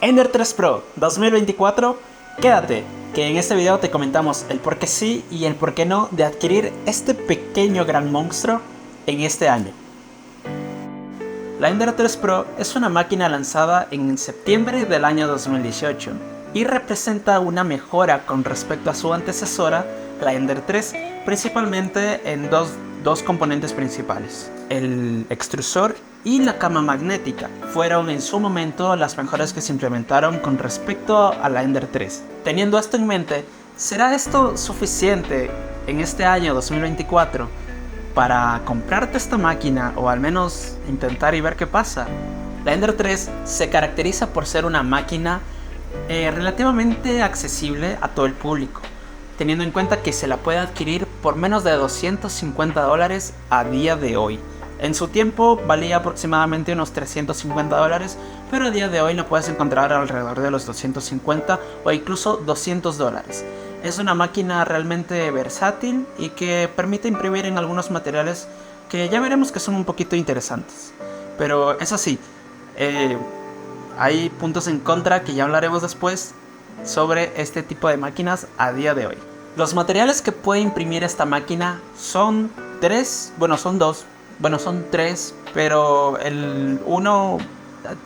Ender 3 Pro 2024, quédate, que en este video te comentamos el por qué sí y el por qué no de adquirir este pequeño gran monstruo en este año. La Ender 3 Pro es una máquina lanzada en septiembre del año 2018 y representa una mejora con respecto a su antecesora, la Ender 3, principalmente en dos componentes principales: el extrusor y la cama magnética. Fueron en su momento las mejoras que se implementaron con respecto a la Ender 3. Teniendo esto en mente, ¿será esto suficiente en este año 2024 para comprarte esta máquina o al menos intentar y ver qué pasa? La Ender 3 se caracteriza por ser una máquina relativamente accesible a todo el público, teniendo en cuenta que se la puede adquirir por menos de $250 a día de hoy. En su tiempo valía aproximadamente unos $350, pero a día de hoy lo puedes encontrar alrededor de los 250 o incluso $200. Es una máquina realmente versátil y que permite imprimir en algunos materiales que ya veremos que son un poquito interesantes. Pero es así, hay puntos en contra que ya hablaremos después sobre este tipo de máquinas a día de hoy. Los materiales que puede imprimir esta máquina son son tres, pero el uno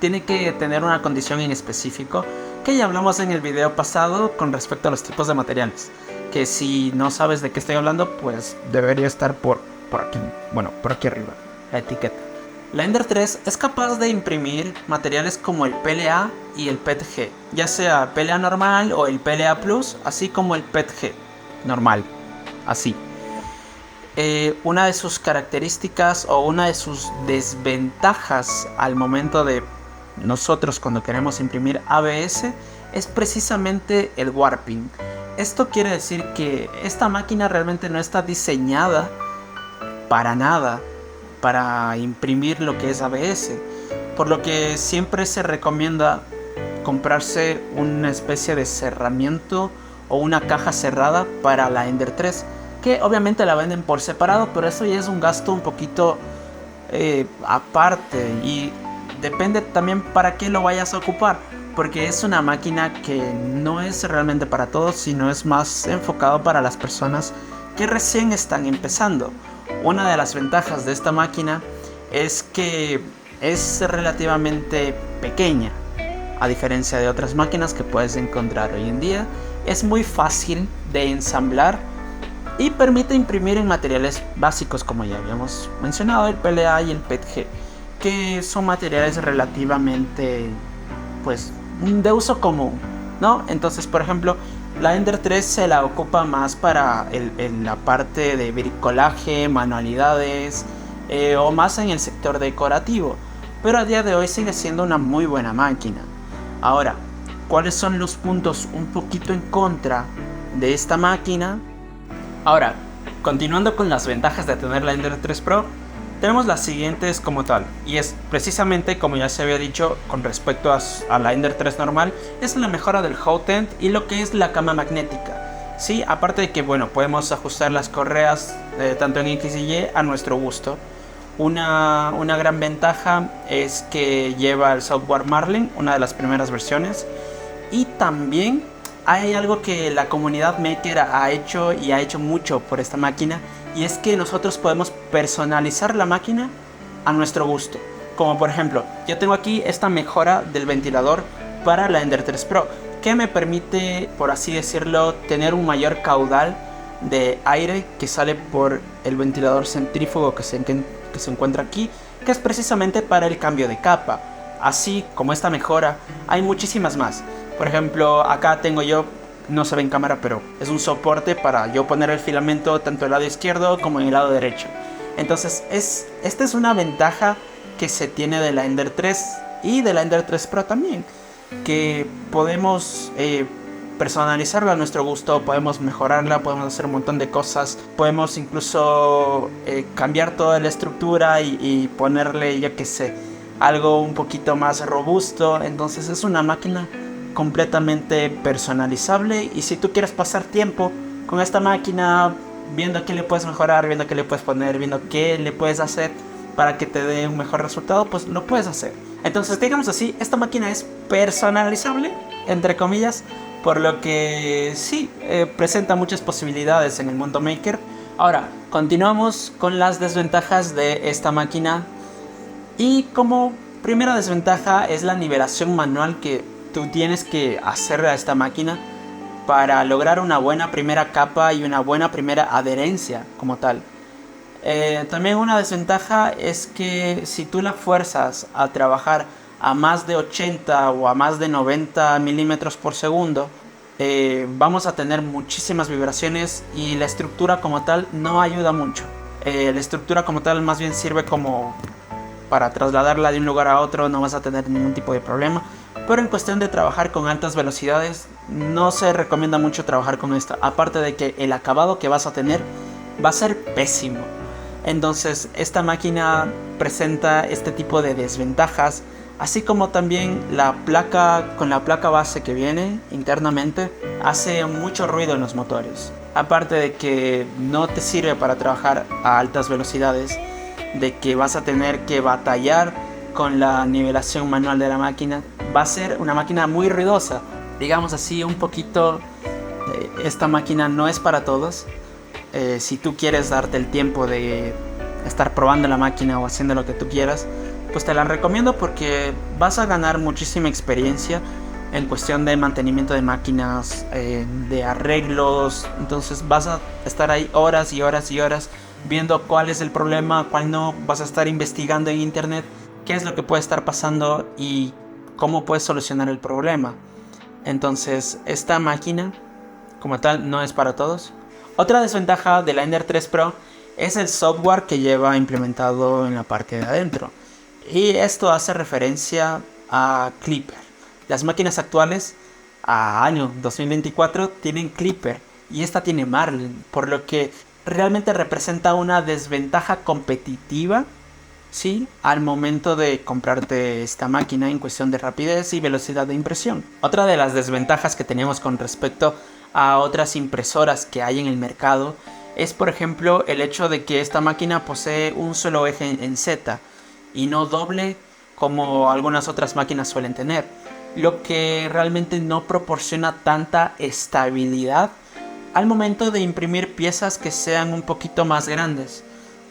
tiene que tener una condición en específico que ya hablamos en el video pasado con respecto a los tipos de materiales, que si no sabes de qué estoy hablando, pues debería estar por aquí, por aquí arriba, la etiqueta. La Ender 3 es capaz de imprimir materiales como el PLA y el PETG, ya sea PLA normal o el PLA Plus, así como el PETG normal, así. Una de sus características o una de sus desventajas al momento de nosotros cuando queremos imprimir ABS es precisamente el warping. Esto quiere decir que esta máquina realmente no está diseñada para nada para imprimir lo que es ABS, por lo que siempre se recomienda comprarse una especie de cerramiento o una caja cerrada para la Ender 3, que obviamente la venden por separado, pero eso ya es un gasto un poquito aparte, y depende también para qué lo vayas a ocupar, porque es una máquina que no es realmente para todos, sino es más enfocado para las personas que recién están empezando. Una de las ventajas de esta máquina es que es relativamente pequeña, a diferencia de otras máquinas que puedes encontrar hoy en día. Es muy fácil de ensamblar y permite imprimir en materiales básicos, como ya habíamos mencionado, el PLA y el PETG, que son materiales relativamente de uso común, ¿no? Entonces, por ejemplo, la Ender 3 se la ocupa más para la parte de bricolaje, manualidades, o más en el sector decorativo, pero a día de hoy sigue siendo una muy buena máquina. Ahora, ¿cuáles son los puntos un poquito en contra de esta máquina? Ahora, continuando con las ventajas de tener la Ender 3 Pro, tenemos las siguientes como tal, y es precisamente como ya se había dicho con respecto a la Ender 3 normal, es la mejora del hot end y lo que es la cama magnética. Sí, aparte de que podemos ajustar las correas tanto en X y Y a nuestro gusto. Una gran ventaja es que lleva el software Marlin, una de las primeras versiones, y también hay algo que la comunidad maker ha hecho mucho por esta máquina, y es que nosotros podemos personalizar la máquina a nuestro gusto. Como por ejemplo, yo tengo aquí esta mejora del ventilador para la Ender 3 Pro, que me permite, por así decirlo, tener un mayor caudal de aire que sale por el ventilador centrífugo que se encuentra aquí, que es precisamente para el cambio de capa. Así como esta mejora, hay muchísimas más. Por ejemplo, acá tengo yo, no se ve en cámara, pero es un soporte para yo poner el filamento tanto en el lado izquierdo como en el lado derecho. Entonces, esta es una ventaja que se tiene de la Ender 3 y de la Ender 3 Pro también, que podemos personalizarla a nuestro gusto, podemos mejorarla, podemos hacer un montón de cosas, podemos incluso cambiar toda la estructura y ponerle, yo que sé, algo un poquito más robusto. Entonces es una máquina completamente personalizable, y si tú quieres pasar tiempo con esta máquina viendo qué le puedes mejorar, viendo qué le puedes poner, viendo qué le puedes hacer para que te dé un mejor resultado, pues lo puedes hacer. Entonces, digamos así, esta máquina es personalizable, entre comillas, por lo que sí, presenta muchas posibilidades en el mundo maker. Ahora, continuamos con las desventajas de esta máquina. Y como primera desventaja es la nivelación manual que tú tienes que hacer a esta máquina para lograr una buena primera capa y una buena primera adherencia como tal. También una desventaja es que si tú la fuerzas a trabajar a más de 80 o a más de 90 milímetros por segundo, vamos a tener muchísimas vibraciones y la estructura como tal no ayuda mucho. La estructura como tal más bien sirve como para trasladarla de un lugar a otro, no vas a tener ningún tipo de problema. Pero en cuestión de trabajar con altas velocidades, no se recomienda mucho trabajar con esta. Aparte de que el acabado que vas a tener va a ser pésimo. Entonces esta máquina presenta este tipo de desventajas, así como también la placa base que viene internamente hace mucho ruido en los motores. Aparte de que no te sirve para trabajar a altas velocidades, de que vas a tener que batallar con la nivelación manual de la máquina, va a ser una máquina muy ruidosa. Digamos así, un poquito, esta máquina no es para todos. Si tú quieres darte el tiempo de estar probando la máquina o haciendo lo que tú quieras, pues te la recomiendo porque vas a ganar muchísima experiencia en cuestión de mantenimiento de máquinas, de arreglos. Entonces vas a estar ahí horas y horas y horas viendo cuál es el problema, cuál no. Vas a estar investigando en internet qué es lo que puede estar pasando y cómo puedes solucionar el problema. Entonces esta máquina como tal no es para todos. Otra desventaja de la Ender 3 Pro es el software que lleva implementado en la parte de adentro. Y esto hace referencia a Clipper. Las máquinas actuales a año 2024 tienen Clipper y esta tiene Marlin, por lo que realmente representa una desventaja competitiva, ¿sí?, al momento de comprarte esta máquina en cuestión de rapidez y velocidad de impresión. Otra de las desventajas que tenemos con respecto a otras impresoras que hay en el mercado es, por ejemplo, el hecho de que esta máquina posee un solo eje en Z y no doble como algunas otras máquinas suelen tener, lo que realmente no proporciona tanta estabilidad al momento de imprimir piezas que sean un poquito más grandes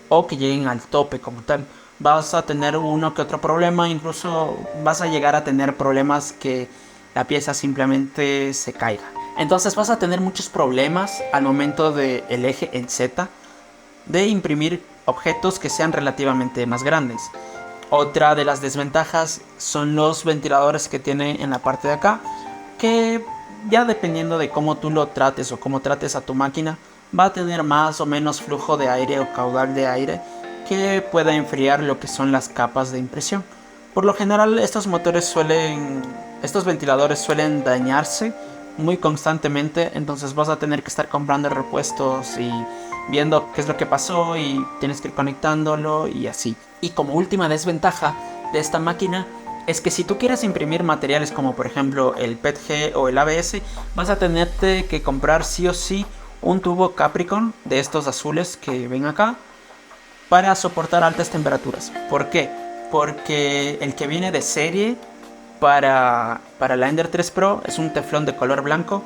o que lleguen al tope como tal. Vas a tener uno que otro problema, incluso vas a llegar a tener problemas que la pieza simplemente se caiga. Entonces vas a tener muchos problemas al momento del eje en Z de imprimir objetos que sean relativamente más grandes. Otra de las desventajas son los ventiladores que tiene en la parte de acá, que ya dependiendo de cómo tú lo trates o cómo trates a tu máquina, va a tener más o menos flujo de aire o caudal de aire que pueda enfriar lo que son las capas de impresión. Por lo general estos ventiladores suelen dañarse muy constantemente, entonces vas a tener que estar comprando repuestos y viendo qué es lo que pasó y tienes que ir conectándolo y así. Y como última desventaja de esta máquina es que si tú quieres imprimir materiales como por ejemplo el PETG o el ABS, vas a tenerte que comprar sí o sí un tubo Capricorn de estos azules que ven acá para soportar altas temperaturas. ¿Por qué? Porque el que viene de serie para la Ender 3 Pro es un teflón de color blanco.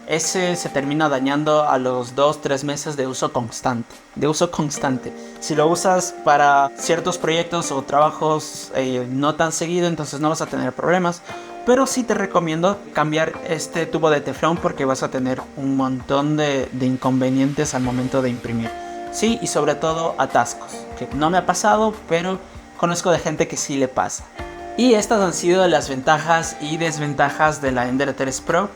Ese se termina dañando a los 2-3 meses de uso constante. Si lo usas para ciertos proyectos o trabajos no tan seguido, entonces no vas a tener problemas. Pero sí te recomiendo cambiar este tubo de teflón porque vas a tener un montón de inconvenientes al momento de imprimir. Sí, y sobre todo atascos, que no me ha pasado, pero conozco de gente que sí le pasa. Y estas han sido las ventajas y desventajas de la Ender 3 Pro.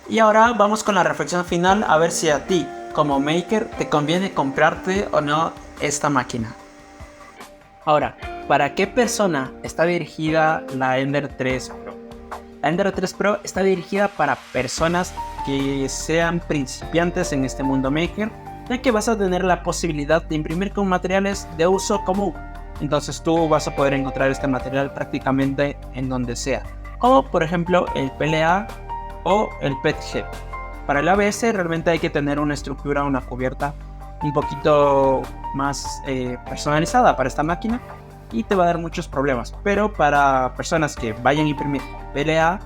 Y ahora vamos con la reflexión final, a ver si a ti, como maker, te conviene comprarte o no esta máquina. Ahora, ¿para qué persona está dirigida la Ender 3 Pro? La Ender 3 Pro está dirigida para personas que sean principiantes en este mundo maker, ya que vas a tener la posibilidad de imprimir con materiales de uso común. Entonces tú vas a poder encontrar este material prácticamente en donde sea, como por ejemplo el PLA o el PETG. Para el ABS realmente hay que tener una estructura, una cubierta un poquito más personalizada para esta máquina, y te va a dar muchos problemas. Pero para personas que vayan a imprimir PLA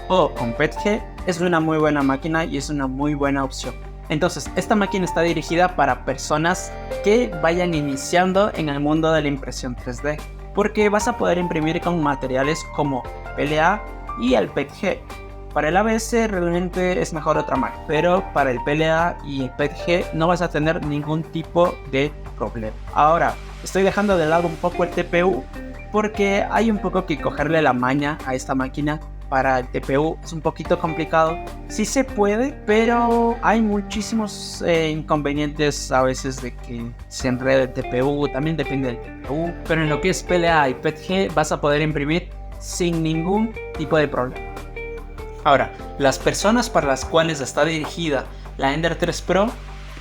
o con PETG es una muy buena máquina y es una muy buena opción. Entonces, esta máquina está dirigida para personas que vayan iniciando en el mundo de la impresión 3D, porque vas a poder imprimir con materiales como PLA y el PETG. Para el ABS realmente es mejor otra marca, pero para el PLA y el PETG no vas a tener ningún tipo de problema. Ahora, estoy dejando de lado un poco el TPU porque hay un poco que cogerle la maña a esta máquina. Para el TPU es un poquito complicado, sí se puede, pero hay muchísimos inconvenientes a veces de que se enrede el TPU, también depende del TPU, pero en lo que es PLA y PETG vas a poder imprimir sin ningún tipo de problema. Ahora, las personas para las cuales está dirigida la Ender 3 Pro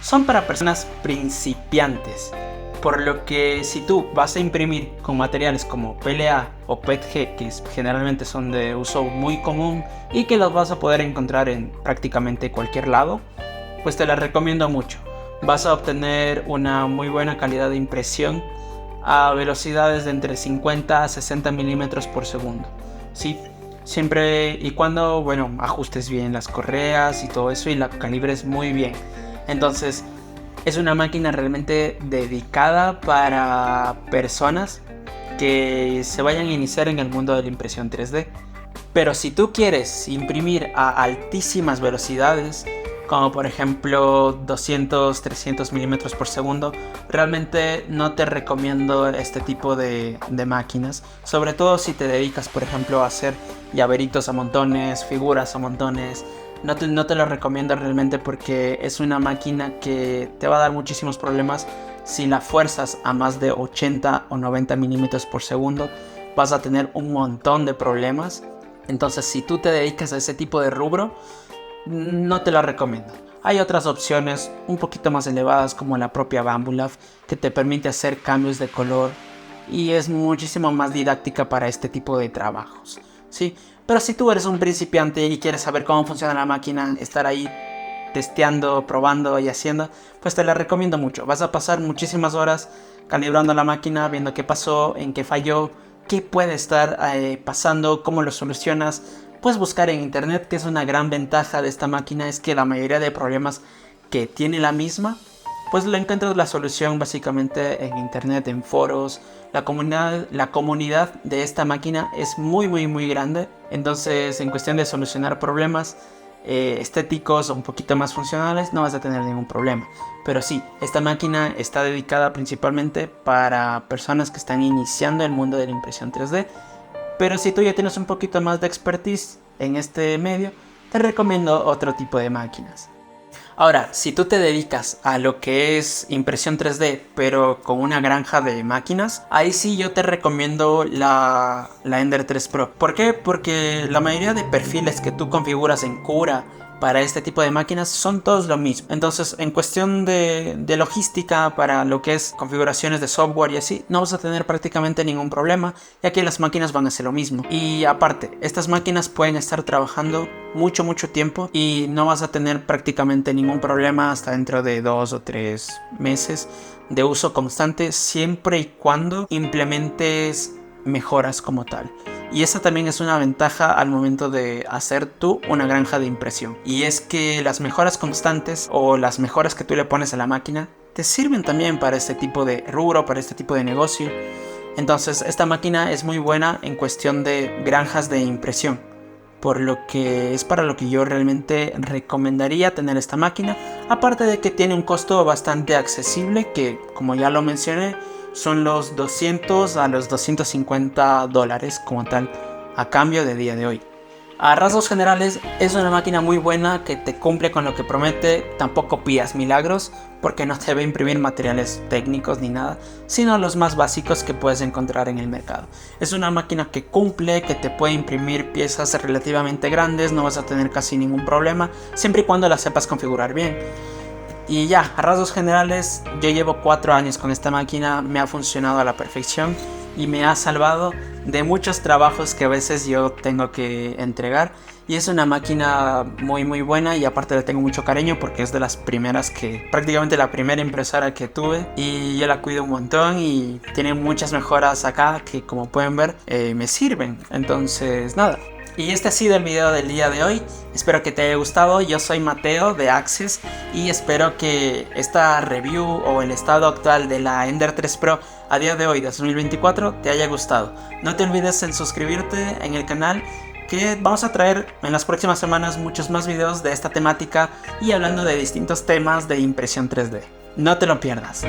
son para personas principiantes. Por lo que si tú vas a imprimir con materiales como PLA o PETG, que generalmente son de uso muy común y que los vas a poder encontrar en prácticamente cualquier lado, pues te las recomiendo mucho. Vas a obtener una muy buena calidad de impresión a velocidades de entre 50 a 60 milímetros por segundo. ¿Sí? Siempre y cuando, bueno, ajustes bien las correas y todo eso y la calibres muy bien. Entonces, es una máquina realmente dedicada para personas que se vayan a iniciar en el mundo de la impresión 3D. Pero si tú quieres imprimir a altísimas velocidades, como por ejemplo 200-300 milímetros por segundo, realmente no te recomiendo este tipo de máquinas. Sobre todo si te dedicas, por ejemplo, a hacer llaveritos a montones, figuras a montones. No te lo recomiendo realmente porque es una máquina que te va a dar muchísimos problemas. Si la fuerzas a más de 80 o 90 milímetros por segundo, vas a tener un montón de problemas. Entonces, si tú te dedicas a ese tipo de rubro, no te la recomiendo. Hay otras opciones un poquito más elevadas como la propia Bambu Lab, que te permite hacer cambios de color y es muchísimo más didáctica para este tipo de trabajos, ¿sí? Pero si tú eres un principiante y quieres saber cómo funciona la máquina, estar ahí testeando, probando y haciendo, pues te la recomiendo mucho. Vas a pasar muchísimas horas calibrando la máquina, viendo qué pasó, en qué falló, qué puede estar pasando, cómo lo solucionas. Puedes buscar en internet, que es una gran ventaja de esta máquina, es que la mayoría de problemas que tiene la misma, pues le encuentras la solución básicamente en internet, en foros. La comunidad de esta máquina es muy grande. Entonces, en cuestión de solucionar problemas estéticos o un poquito más funcionales, no vas a tener ningún problema. Pero sí, esta máquina está dedicada principalmente para personas que están iniciando el mundo de la impresión 3D. Pero si tú ya tienes un poquito más de expertise en este medio, te recomiendo otro tipo de máquinas. Ahora, si tú te dedicas a lo que es impresión 3D, pero con una granja de máquinas, ahí sí yo te recomiendo la Ender 3 Pro. ¿Por qué? Porque la mayoría de perfiles que tú configuras en Cura para este tipo de máquinas son todos lo mismo. Entonces, en cuestión de logística, para lo que es configuraciones de software y así, no vas a tener prácticamente ningún problema, ya que las máquinas van a hacer lo mismo. Y aparte, estas máquinas pueden estar trabajando mucho tiempo y no vas a tener prácticamente ningún problema hasta dentro de 2 o 3 meses de uso constante, siempre y cuando implementes mejoras como tal. Y esa también es una ventaja al momento de hacer tú una granja de impresión. Y es que las mejoras constantes o las mejoras que tú le pones a la máquina te sirven también para este tipo de rubro, para este tipo de negocio. Entonces esta máquina es muy buena en cuestión de granjas de impresión. Por lo que es para lo que yo realmente recomendaría tener esta máquina. Aparte de que tiene un costo bastante accesible, que como ya lo mencioné, son los 200 a los 250 dólares como tal, a cambio de día de hoy. A rasgos generales, es una máquina muy buena que te cumple con lo que promete. Tampoco pidas milagros, porque no te va a imprimir materiales técnicos ni nada, sino los más básicos que puedes encontrar en el mercado. Es una máquina que cumple, que te puede imprimir piezas relativamente grandes, no vas a tener casi ningún problema, siempre y cuando la sepas configurar bien. Y ya, a rasgos generales, yo llevo 4 años con esta máquina, me ha funcionado a la perfección. y me ha salvado de muchos trabajos que a veces yo tengo que entregar. Y es una máquina muy buena, y aparte le tengo mucho cariño porque es de las primeras prácticamente la primera impresora que tuve, y yo la cuido un montón y tiene muchas mejoras acá que, como pueden ver, me sirven. Entonces nada. Y este ha sido el video del día de hoy. Espero que te haya gustado. Yo soy Mateo de Access y espero que esta review o el estado actual de la Ender 3 Pro a día de hoy, 2024, te haya gustado. No te olvides en suscribirte en el canal, que vamos a traer en las próximas semanas muchos más videos de esta temática y hablando de distintos temas de impresión 3D. No te lo pierdas.